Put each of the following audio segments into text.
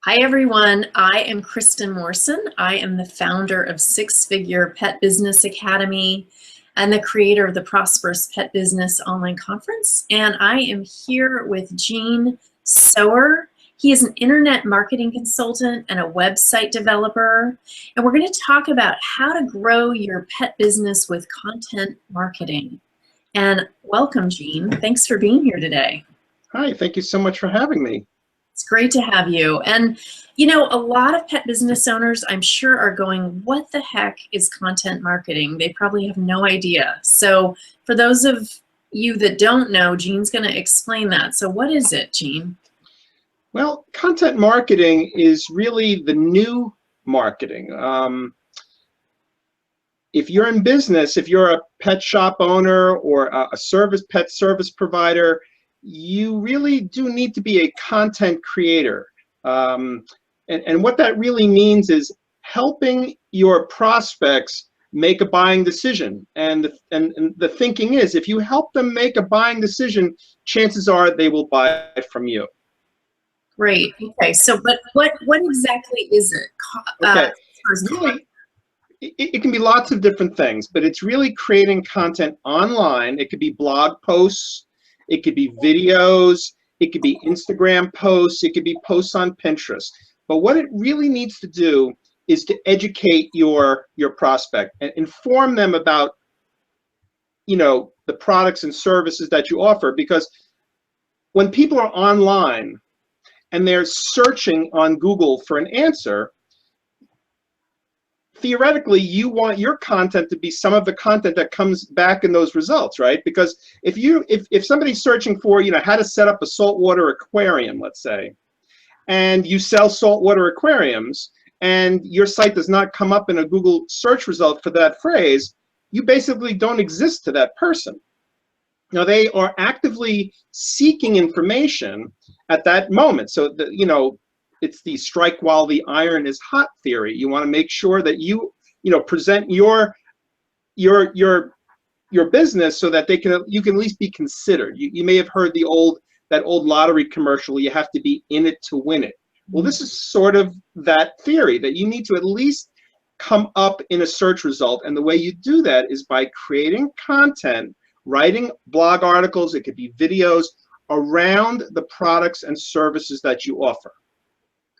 Hi everyone, I am Kristin Morrison. I am the founder of Six Figure Pet Business Academy and the creator of the Prosperous Pet Business Online Conference. And I am here with Gene Sower. He is an internet marketing consultant and a website developer. And we're going to talk about how to grow your pet business with content marketing. And welcome, Gene. Thanks for being here today. Hi, thank you so much for having me. It's great to have you. And you know, a lot of pet business owners, I'm sure, are going, what the heck is content marketing? They probably have no idea. So for those of you that don't know, Gene's going to explain that. So what is it, Gene? Well, content marketing is really the new marketing. If you're in business, if you're a pet shop owner or a pet service provider, you really do need to be a content creator. And what that really means is helping your prospects make a buying decision. And the thinking is, if you help them make a buying decision, chances are they will buy it from you. Great. Okay. So, but what exactly is it? Okay. Really, it can be lots of different things, but it's really creating content online. It could be blog posts, it could be videos, it could be Instagram posts, it could be posts on Pinterest. But what it really needs to do is to educate your prospect and inform them about, you know, the products and services that you offer. Because when people are online and they're searching on Google for an answer, theoretically, you want your content to be some of the content that comes back in those results, right? Because if somebody's searching for, you know, how to set up a saltwater aquarium, let's say, and you sell saltwater aquariums, and your site does not come up in a Google search result for that phrase, you basically don't exist to that person. Now, they are actively seeking information at that moment. So, you know, it's the strike while the iron is hot theory. You want to make sure that you present your business so that you can at least be considered. You may have heard that old lottery commercial, you have to be in it to win it. Well, this is sort of that theory, that you need to at least come up in a search result. And the way you do that is by creating content, writing blog articles, it could be videos around the products and services that you offer.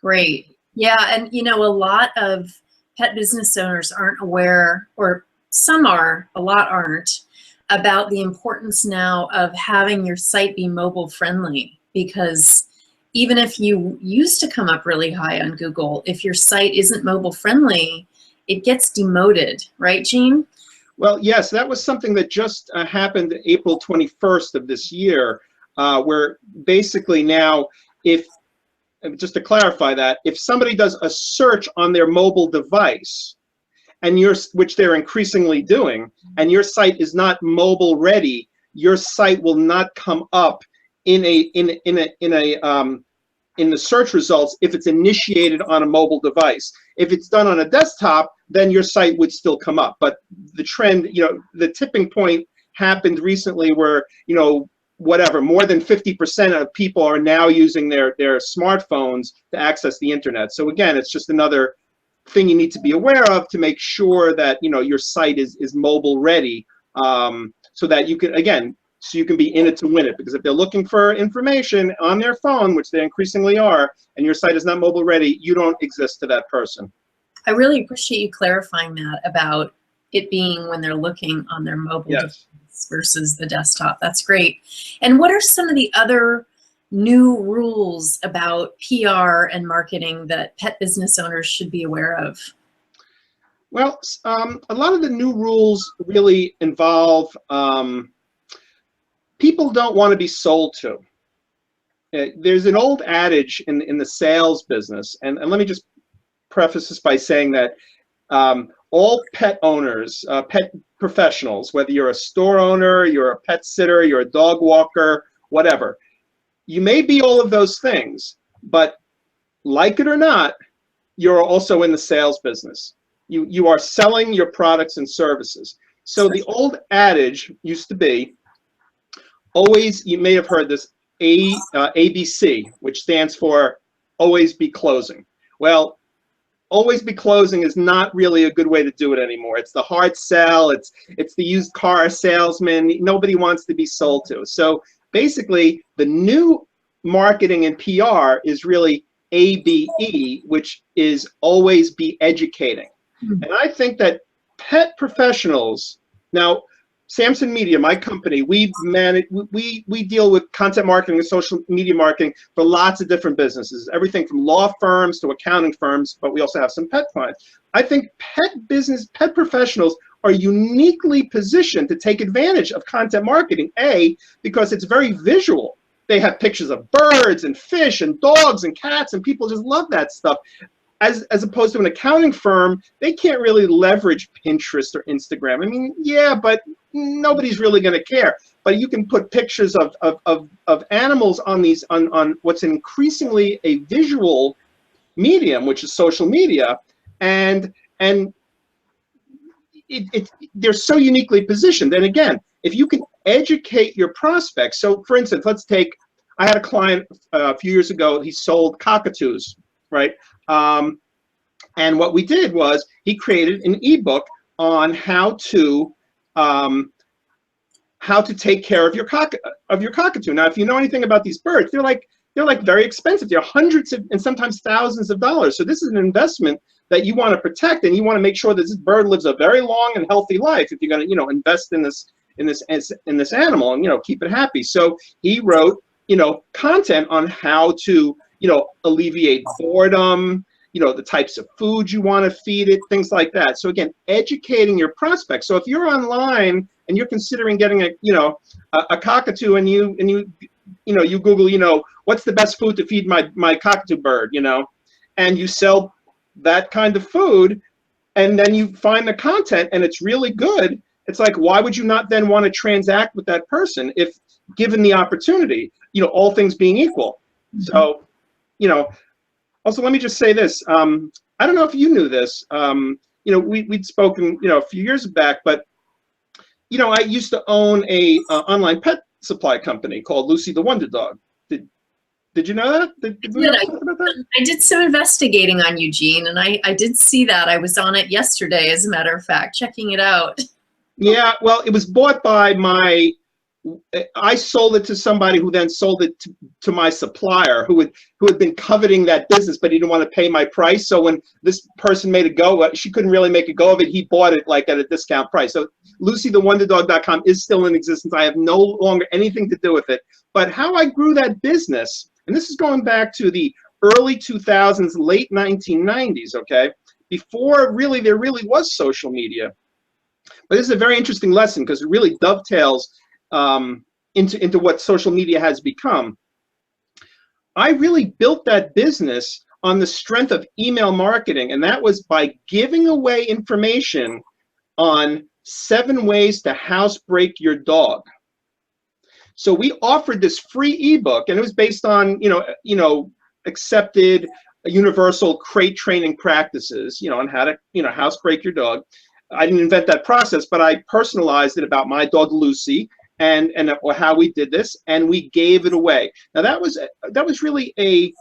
Great. Yeah, and you know, a lot of pet business owners aren't aware, or some are, a lot aren't, about the importance now of having your site be mobile friendly. Because even if you used to come up really high on Google, if your site isn't mobile friendly, it gets demoted, right, Gene? Well, yes, that was something that just happened April 21st of this year, where basically now, just to clarify that, if somebody does a search on their mobile device, which they're increasingly doing, and your site is not mobile ready, your site will not come up in the search results if it's initiated on a mobile device. If it's done on a desktop, then your site would still come up. But the trend, you know, the tipping point happened recently where, you know, whatever, more than 50% of people are now using their smartphones to access the internet. So again, it's just another thing you need to be aware of to make sure that, you know, your site is mobile ready, so that you can, again, so you can be in it to win it. Because if they're looking for information on their phone, which they increasingly are, and your site is not mobile ready, you don't exist to that person. I really appreciate you clarifying that about it being when they're looking on their mobile device versus the desktop. That's great. And what are some of the other new rules about PR and marketing that pet business owners should be aware of? Well, a lot of the new rules really involve people don't want to be sold to. There's an old adage in the sales business, and let me just preface this by saying that all pet owners, pet professionals, whether you're a store owner, you're a pet sitter, you're a dog walker, whatever, you may be all of those things, but like it or not, you're also in the sales business. You are selling your products and services. So the old adage used to be, always, you may have heard this, ABC, which stands for always be closing. Well, always be closing is not really a good way to do it anymore. It's the hard sell. It's the used car salesman. Nobody wants to be sold to. So basically, the new marketing and PR is really ABE, which is always be educating. And I think that pet professionals, now Samson Media, my company, we deal with content marketing and social media marketing for lots of different businesses, everything from law firms to accounting firms, but we also have some pet clients. I think pet professionals are uniquely positioned to take advantage of content marketing, because it's very visual. They have pictures of birds and fish and dogs and cats, and people just love that stuff. As opposed to an accounting firm, they can't really leverage Pinterest or Instagram. I mean, yeah, but nobody's really going to care. But you can put pictures of animals on what's increasingly a visual medium, which is social media, and they're so uniquely positioned. And again, if you can educate your prospects. So, for instance, I had a client a few years ago. He sold cockatoos, right? And what we did was he created an ebook on how to take care of your cockatoo. Now, if you know anything about these birds, they're like very expensive. They're hundreds of and sometimes thousands of dollars. So this is an investment that you want to protect, and you want to make sure that this bird lives a very long and healthy life. If you're going to, invest in this animal and keep it happy. So he wrote content on how to alleviate boredom, the types of food you want to feed it, things like that. So again, educating your prospects. So if you're online and you're considering getting a cockatoo, and you Google, what's the best food to feed my cockatoo bird, and you sell that kind of food, and then you find the content and it's really good, it's like, why would you not then want to transact with that person if given the opportunity, all things being equal? So, also, let me just say this. I don't know if you knew this. We'd spoken, a few years back, but, I used to own a online pet supply company called Lucy the Wonder Dog. Did you know that? Did we talk about that? I did some investigating on Eugene, and I did see that. I was on it yesterday, as a matter of fact, checking it out. Yeah, well, it was bought by I sold it to somebody who then sold it to my supplier who had been coveting that business, but he didn't want to pay my price. So when this person made a go, she couldn't really make a go of it. He bought it like at a discount price. So LucyTheWonderDog.com is still in existence. I have no longer anything to do with it. But how I grew that business, and this is going back to the early 2000s, late 1990s, okay, before there really was social media. But this is a very interesting lesson because it really dovetails into what social media has become. I really built that business on the strength of email marketing, and that was by giving away information on 7 ways to housebreak your dog. So we offered this free ebook, and it was based on accepted universal crate training practices, on how to housebreak your dog. I didn't invent that process, but I personalized it about my dog Lucy, and how we did this, and we gave it away. Now that was really a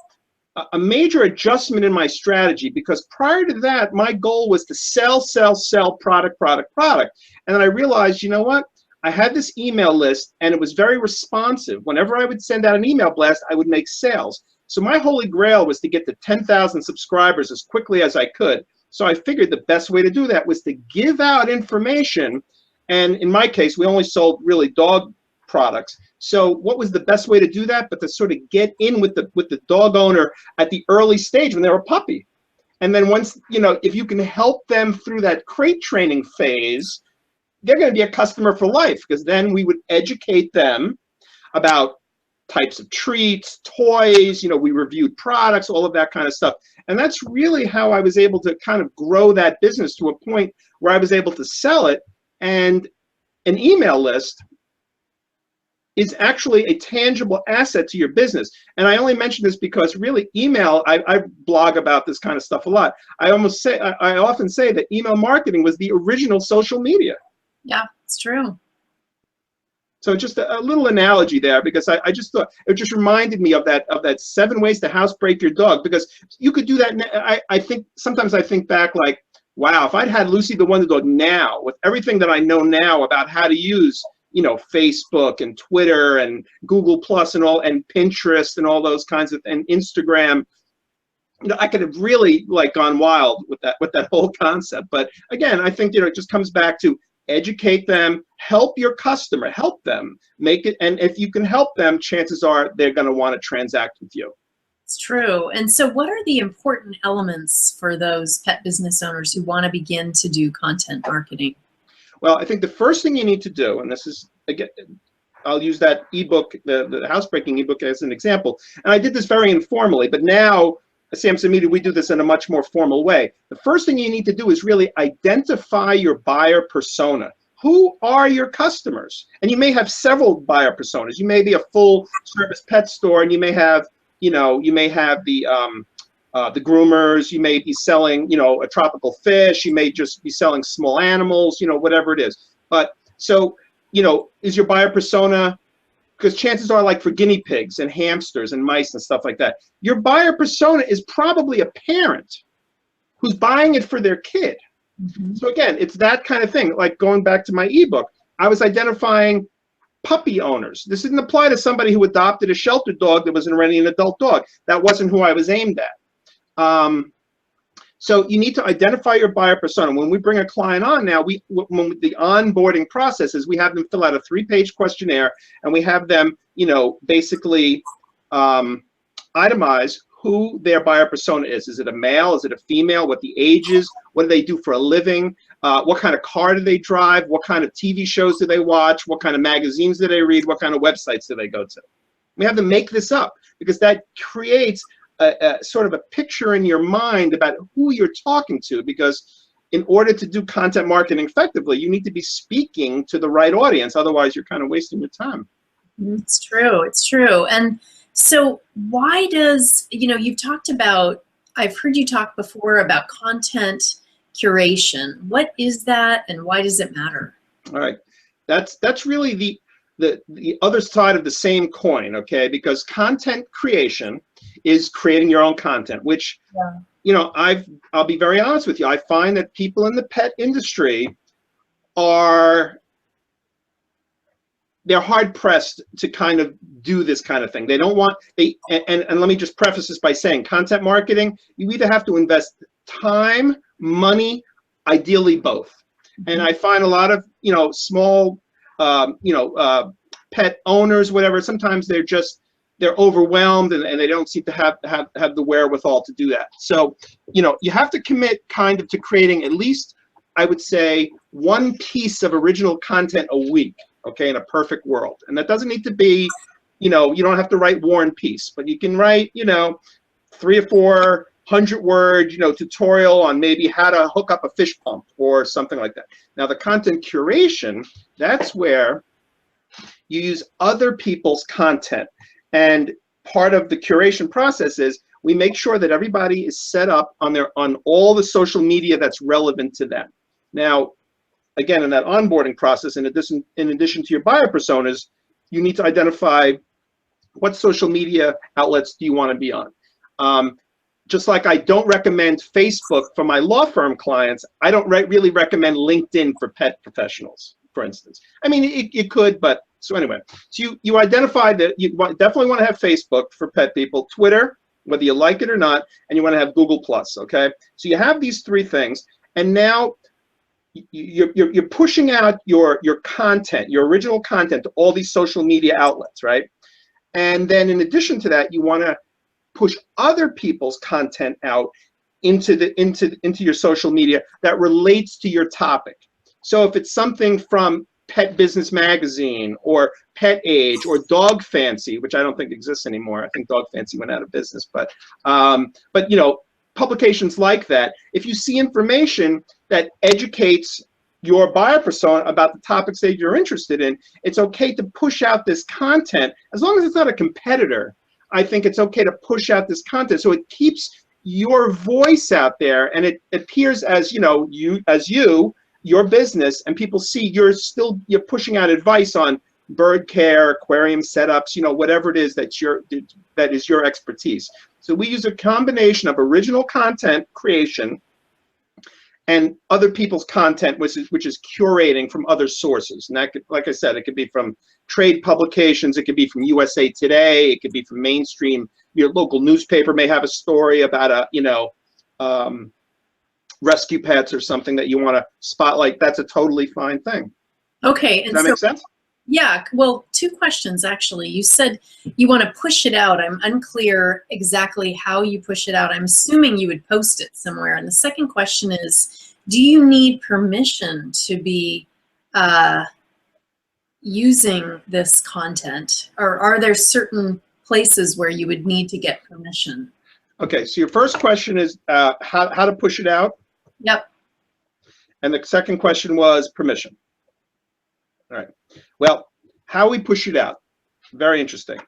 major adjustment in my strategy, because prior to that, my goal was to sell product. And then I realized, you know what? I had this email list, and it was very responsive. Whenever I would send out an email blast, I would make sales. So my holy grail was to get to 10,000 subscribers as quickly as I could. So I figured the best way to do that was to give out information. And in my case, we only sold really dog products. So what was the best way to do that but to sort of get in with the dog owner at the early stage when they were a puppy? And then once, if you can help them through that crate training phase, they're going to be a customer for life, because then we would educate them about types of treats, toys, we reviewed products, all of that kind of stuff. And that's really how I was able to kind of grow that business to a point where I was able to sell it. And an email list is actually a tangible asset to your business. And I only mention this because really email, I blog about this kind of stuff a lot. I often say that email marketing was the original social media. Yeah, it's true. So just a little analogy there, because I just thought it just reminded me of that 7 ways to housebreak your dog, because you could do that. I think sometimes I think back like, wow, if I'd had Lucy the Wonder Dog now, with everything that I know now about how to use, Facebook and Twitter and Google Plus and all, and Pinterest and all those kinds of, and Instagram, I could have really like gone wild with that whole concept. But again, I think, it just comes back to educate them, help your customer, help them make it. And if you can help them, chances are they're going to want to transact with you. It's true. And so what are the important elements for those pet business owners who want to begin to do content marketing? Well, I think the first thing you need to do, and this is, again, I'll use that ebook, the housebreaking ebook, as an example. And I did this very informally, but now at Samson Media, we do this in a much more formal way. The first thing you need to do is really identify your buyer persona. Who are your customers? And you may have several buyer personas. You may be a full service pet store, and you may have, the groomers. You may be selling, a tropical fish. You may just be selling small animals. Whatever it is. But so, is your buyer persona? Because chances are, like for guinea pigs and hamsters and mice and stuff like that, your buyer persona is probably a parent who's buying it for their kid. Mm-hmm. So again, it's that kind of thing. Like going back to my ebook, I was identifying puppy owners. This didn't apply to somebody who adopted a shelter dog that was already an adult dog. That wasn't who I was aimed at. So you need to identify your buyer persona. When we bring a client on now, when the onboarding process is, we have them fill out a 3-page questionnaire, and we have them, basically itemize who their buyer persona is. Is it a male? Is it a female? What the age is? What do they do for a living? What kind of car do they drive? What kind of TV shows do they watch? What kind of magazines do they read? What kind of websites do they go to? We have to make this up, because that creates a sort of a picture in your mind about who you're talking to, because in order to do content marketing effectively, you need to be speaking to the right audience. Otherwise, you're kind of wasting your time. It's true. It's true. And so why does, you've talked about, I've heard you talk before about content curation. What is that, and why does it matter? All right. That's really the other side of the same coin, okay? Because content creation is creating your own content, which, I'll be very honest with you. I find that people in the pet industry they're hard pressed to kind of do this kind of thing. They don't want, and let me just preface this by saying, content marketing, you either have to invest time, money, ideally both. And I find a lot of, small, pet owners, whatever, sometimes they're overwhelmed, and they don't seem to have the wherewithal to do that. So, you have to commit kind of to creating at least, I would say, 1 piece of original content a week, okay, in a perfect world. And that doesn't need to be, you don't have to write War and Peace, but you can write, 3 or 4 100-word, tutorial on maybe how to hook up a fish pump or something like that. Now, the content curation, that's where you use other people's content. And part of the curation process is we make sure that everybody is set up on all the social media that's relevant to them. Now, again, in that onboarding process, in addition to your buyer personas, you need to identify what social media outlets do you want to be on. Just like I don't recommend Facebook for my law firm clients, I don't really recommend LinkedIn for pet professionals, for instance. I mean, it could, but so anyway. So you identify that you definitely want to have Facebook for pet people, Twitter, whether you like it or not, and you want to have Google Plus, okay? So you have these 3 things, and now you're pushing out your content, your original content, to all these social media outlets, right? And then in addition to that, you want to push other people's content out into your social media that relates to your topic. So if it's something from Pet Business Magazine or Pet Age or Dog Fancy, which I don't think exists anymore. I think Dog Fancy went out of business, but publications like that, if you see information that educates your buyer persona about the topics that you're interested in, it's okay to push out this content. As long as it's not a competitor, I think it's okay to push out this content, so it keeps your voice out there, and it appears as your business, and people see you're pushing out advice on bird care, aquarium setups, whatever it is that is your expertise. So we use a combination of original content creation and other people's content, which is curating from other sources. And that could, like I said, it could be from trade publications, it could be from USA Today, it could be from mainstream. Your local newspaper may have a story about rescue pets or something that you want to spotlight. That's a totally fine thing. Okay. Does that make sense? Yeah, well, two questions actually. You said you want to push it out. I'm unclear exactly how you push it out. I'm assuming you would post it somewhere. And the second question is, do you need permission to be using this content? Or are there certain places where you would need to get permission? Okay, so your first question is how to push it out? Yep. And the second question was permission. All right. Well, how we push it out, very interesting.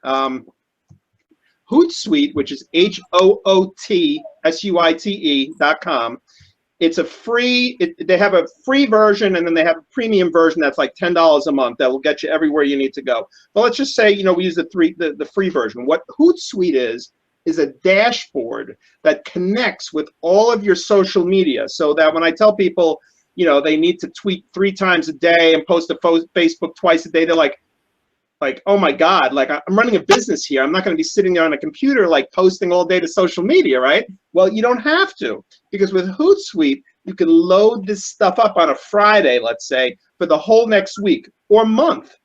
Hootsuite, which is HOOTSUITE.com. It's a free. They have a free version, and then they have a premium version that's like $10 a month that will get you everywhere you need to go. But let's just say we use the free version. What Hootsuite is a dashboard that connects with all of your social media, so that when I tell people, they need to tweet 3 times a day and post to Facebook twice a day, they're like, oh my God, like I'm running a business here. I'm not going to be sitting there on a computer like posting all day to social media, right? Well, you don't have to, because with Hootsuite, you can load this stuff up on a Friday, let's say, for the whole next week or month.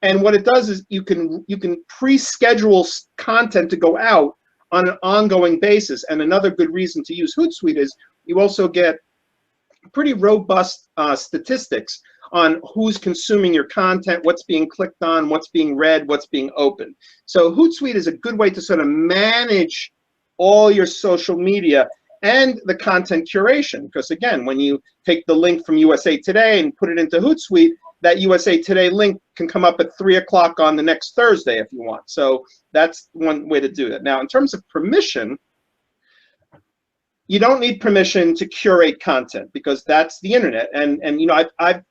And what it does is you can pre-schedule content to go out on an ongoing basis. And another good reason to use Hootsuite is you also get pretty robust statistics on who's consuming your content, what's being clicked on, what's being read, what's being opened. So Hootsuite is a good way to sort of manage all your social media and the content curation. Because again, when you take the link from USA Today and put it into Hootsuite, that USA Today link can come up at 3 o'clock on the next Thursday if you want. So that's one way to do that. Now, in terms of permission, you don't need permission to curate content, because that's the internet. And I've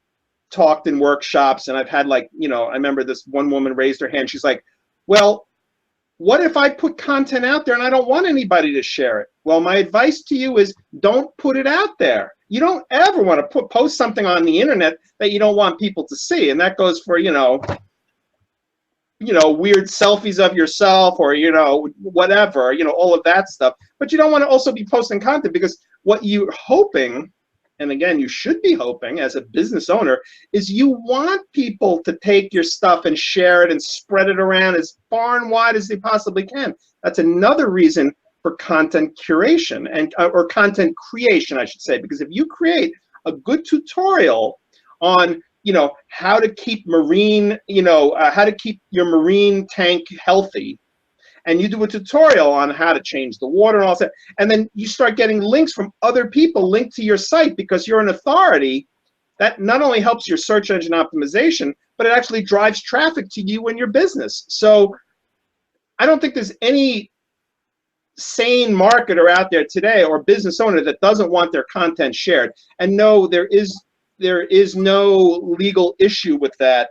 talked in workshops, and I've had I remember this one woman raised her hand. She's like, well, what if I put content out there and I don't want anybody to share it? Well, my advice to you is don't put it out there. You don't ever want to post something on the internet that you don't want people to see. And that goes for, weird selfies of yourself or, whatever, all of that stuff. But you don't want to also be posting content, because what you're hoping, and again, you should be hoping as a business owner, is you want people to take your stuff and share it and spread it around as far and wide as they possibly can. That's another reason for content curation or content creation, I should say, because if you create a good tutorial on how to keep how to keep your marine tank healthy, and you do a tutorial on how to change the water and all that, and then you start getting links from other people linked to your site because you're an authority, that not only helps your search engine optimization, but it actually drives traffic to you and your business. So I don't think there's any sane marketer out there today or business owner that doesn't want their content shared. And no, there is no legal issue with that,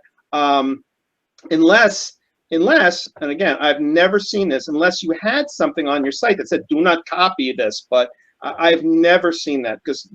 unless, and again, I've never seen this, unless you had something on your site that said, do not copy this, but I've never seen that, because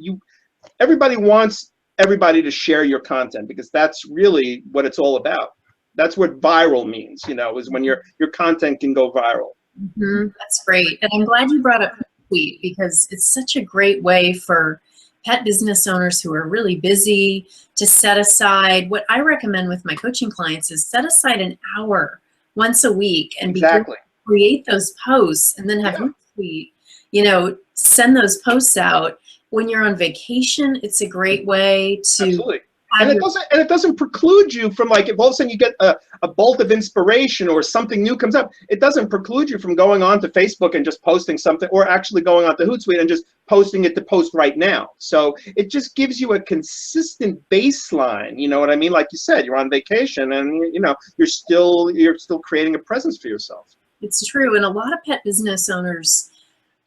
everybody wants everybody to share your content, because that's really what it's all about. That's what viral means, is when your content can go viral. Mm-hmm. That's great. And I'm glad you brought up Hootsuite, because it's such a great way for pet business owners who are really busy to set aside. What I recommend with my coaching clients is set aside an hour once a week and begin to create those posts, and then have Hootsuite, send those posts out. When you're on vacation, it's a great way to Absolutely. And it doesn't preclude you from, like, if all of a sudden you get a bolt of inspiration or something new comes up, it doesn't preclude you from going on to Facebook and just posting something, or actually going on to Hootsuite and just posting it to post right now. So it just gives you a consistent baseline. You know what I mean? Like you said, you're on vacation, and you're still creating a presence for yourself. It's true. And a lot of pet business owners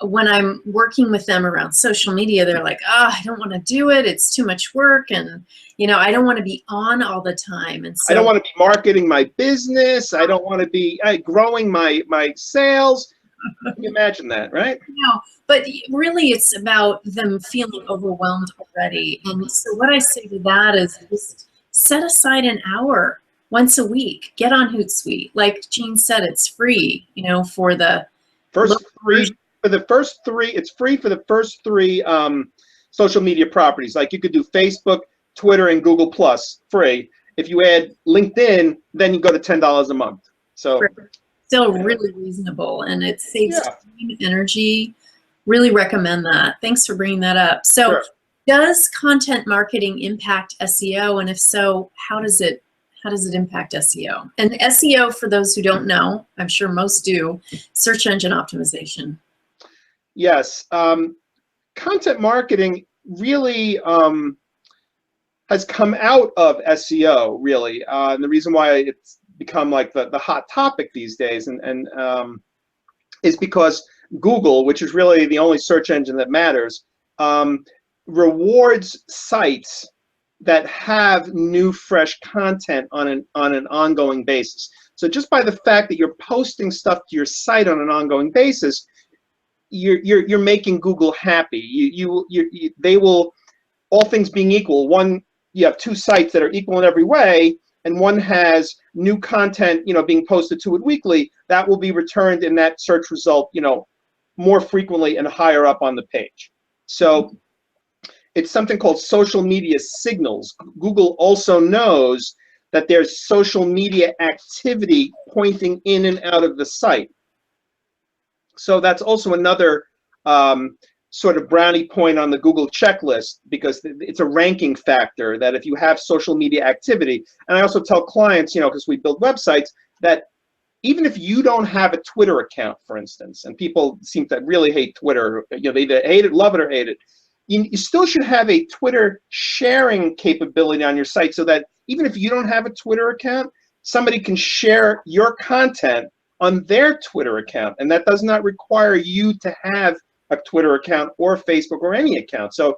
when I'm working with them around social media, they're like, oh, I don't want to do it. It's too much work. And, you know, I don't want to be on all the time. And I don't so, want to be marketing my business. I don't want to be growing my sales. Can you imagine that, right? no, but really it's about them feeling overwhelmed already. And so what I say to that is just set aside an hour once a week, get on Hootsuite. Like Jean said, it's free, you know, for the low First three for the first three. It's free for the first three social media properties. Like you could do Facebook, Twitter, and Google Plus free. If you add LinkedIn, then you go to $10 a month. So still really reasonable, and it saves yeah, time, energy. Really recommend that. Thanks for bringing that up. So sure. does content marketing impact SEO? And if so, how does it impact SEO? And SEO, for those who don't know, I'm sure most do, search engine optimization. Yes, content marketing really has come out of SEO, really. And the reason why it's become like the hot topic these days and is because Google, which is really the only search engine that matters, rewards sites that have new, fresh content on an ongoing basis. So just by the fact that you're posting stuff to your site on an ongoing basis, you're making Google happy. They will, all things being equal, one, you have two sites that are equal in every way, and one has new content, you know, being posted to it weekly, that will be returned in that search result, you know, more frequently and higher up on the page. So it's something called social media signals. Google also knows that there's social media activity pointing in and out of the site. So that's also another sort of brownie point on the Google checklist, because it's a ranking factor that if you have social media activity, and I also tell clients, you know, because we build websites, that even if you don't have a Twitter account, for instance, and people seem to really hate Twitter, you know, they either hate it, love it, or hate it, you still should have a Twitter sharing capability on your site so that even if you don't have a Twitter account, somebody can share your content on their Twitter account. And that does not require you to have a Twitter account or Facebook or any account. So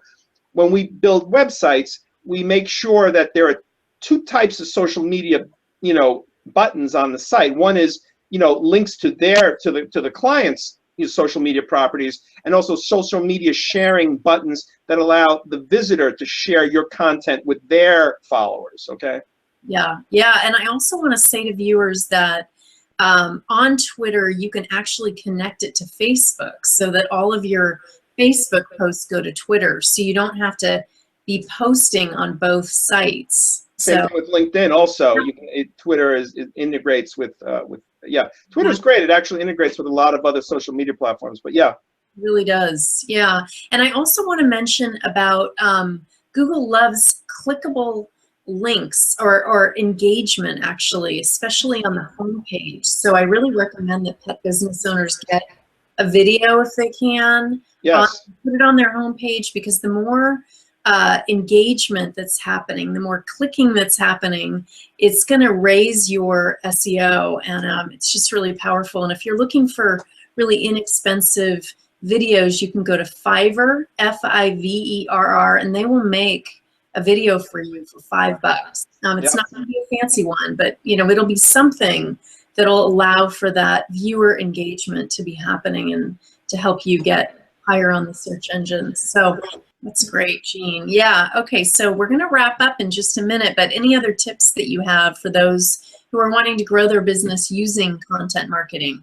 when we build websites, we make sure that there are two types of social media, you know, buttons on the site. One is, you know, links to the client's social media properties, and also social media sharing buttons that allow the visitor to share your content with their followers. Okay. Yeah, yeah, and I also want to say to viewers that on Twitter, you can actually connect it to Facebook so that all of your Facebook posts go to Twitter, so you don't have to be posting on both sites. Same thing with LinkedIn. Also, you can, Twitter it integrates with yeah. Twitter's great. It actually integrates with a lot of other social media platforms. But yeah, it really does. Yeah, and I also want to mention about Google loves clickable links or engagement, actually, especially on the home page. So I really recommend that pet business owners get a video if they can. yes. Put it on their home page, because the more engagement that's happening, the more clicking that's happening, it's going to raise your SEO, and it's just really powerful. And if you're looking for really inexpensive videos, you can go to Fiverr, Fiverr, and they will make a video for you for $5. It's not going to be a fancy one, but you know, it'll be something that'll allow for that viewer engagement to be happening and to help you get higher on the search engines. So that's great, Jean. Yeah, okay, so we're going to wrap up in just a minute, but any other tips that you have for those who are wanting to grow their business using content marketing?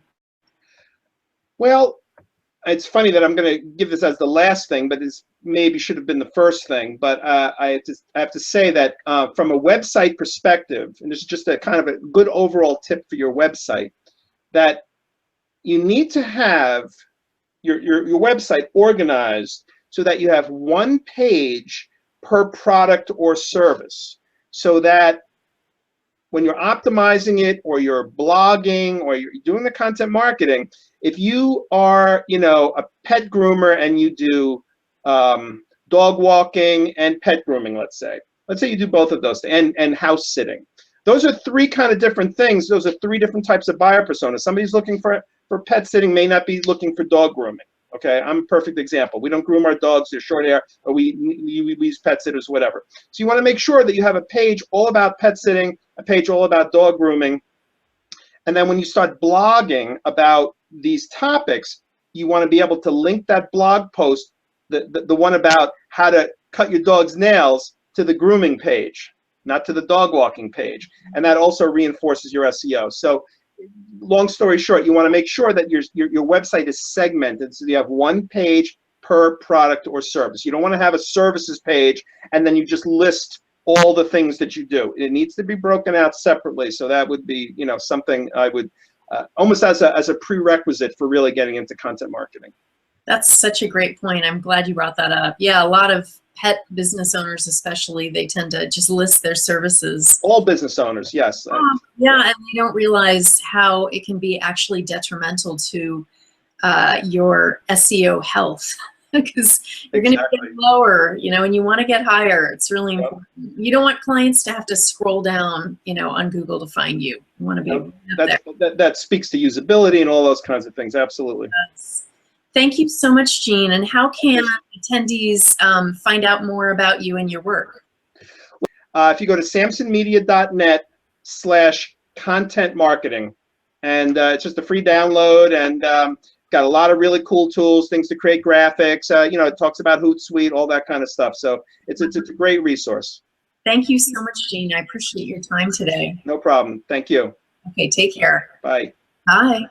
Well, it's funny that I'm going to give this as the last thing, but this maybe should have been the first thing. But I have to say that from a website perspective, and this is just a kind of a good overall tip for your website, that you need to have your website organized so that you have one page per product or service, so that when you're optimizing it, or you're blogging, or you're doing the content marketing, if you are, you know, a pet groomer and you do dog walking and pet grooming, let's say you do both of those, and house sitting. Those are three kind of different things. Those are three different types of buyer personas. Somebody's looking for pet sitting may not be looking for dog grooming. Okay, I'm a perfect example. We don't groom our dogs, they're short hair, or we use pet sitters, whatever. So you want to make sure that you have a page all about pet sitting, a page all about dog grooming. And then when you start blogging about these topics, you want to be able to link that blog post, the one about how to cut your dog's nails, to the grooming page, not to the dog walking page. And that also reinforces your SEO. So long story short, you want to make sure that your website is segmented, so you have one page per product or service. You don't want to have a services page and then you just list all the things that you do. It needs to be broken out separately. So that would be, you know, something I would almost as a prerequisite for really getting into content marketing. That's such a great point. I'm glad you brought that up. Yeah, a lot of pet business owners especially, they tend to just list their services. All business owners, yes. Yeah, and they don't realize how it can be actually detrimental to your SEO health, because you're going to get lower, you know, and you want to get higher. It's really important. You don't want clients to have to scroll down, you know, on Google to find you. You want to be able to get there. That speaks to usability and all those kinds of things. Absolutely. Thank you so much, Gene. And how can attendees find out more about you and your work? If you go to SamsonMedia.net/content marketing, and it's just a free download, and got a lot of really cool tools, things to create graphics. You know, it talks about Hootsuite, all that kind of stuff. So it's a great resource. Thank you so much, Gene. I appreciate your time today. No problem. Thank you. Okay, take care. Bye. Bye.